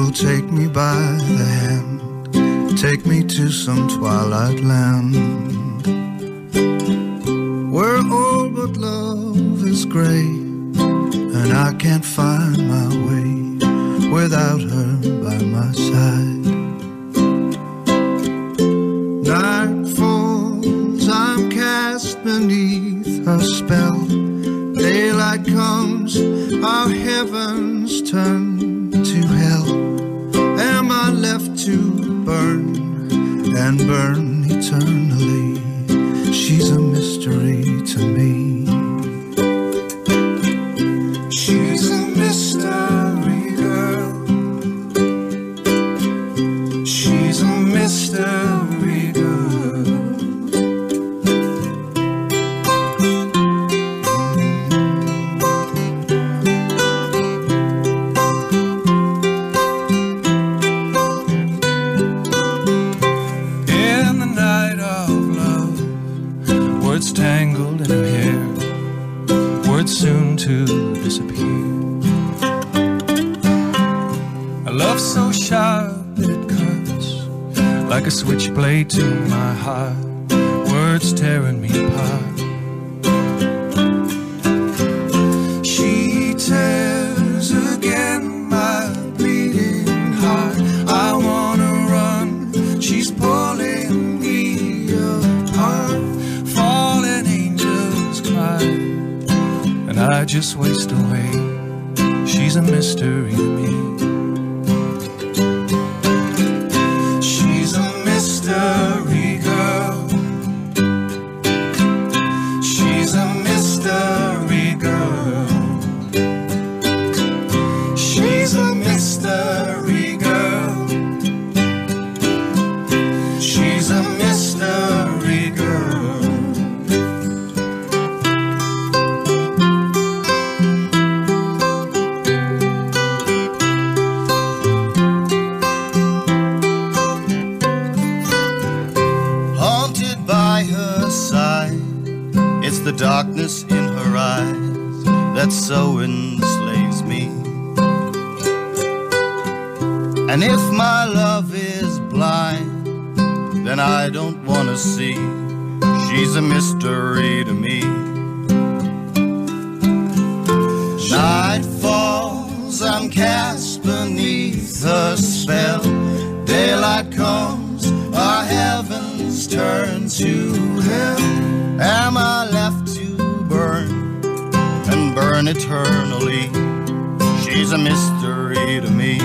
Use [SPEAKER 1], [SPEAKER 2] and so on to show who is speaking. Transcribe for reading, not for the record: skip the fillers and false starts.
[SPEAKER 1] So take me by the hand, take me to some twilight land, where all but love is gray, and I can't find my way without her by my side. Night falls, I'm cast beneath her spell. Daylight comes, our heavens turn to hell. Am I left to burn and burn eternally? She's a mystery to me. She's a mystery girl. She's a mystery girl. In the night of love, words tangled in her hair, words soon to disappear. A love so sharp that it cuts like a switchblade to my heart, words tearing me apart. She tears again my bleeding heart. I wanna run, she's pulling me apart. Fallen angels cry, and I just waste away. She's a mystery to me. She's a mystery girl. She's a mystery girl. She's a mystery girl. She's a mystery girl. Haunted by her side, it's the darkness in her eyes that so enslaves me. And if my love is blind, then I don't wanna see. She's a mystery to me. Night falls, I'm cast beneath her spell. Daylight comes, our heavens turn to hell. Am I left to burn and burn eternally? She's a mystery to me.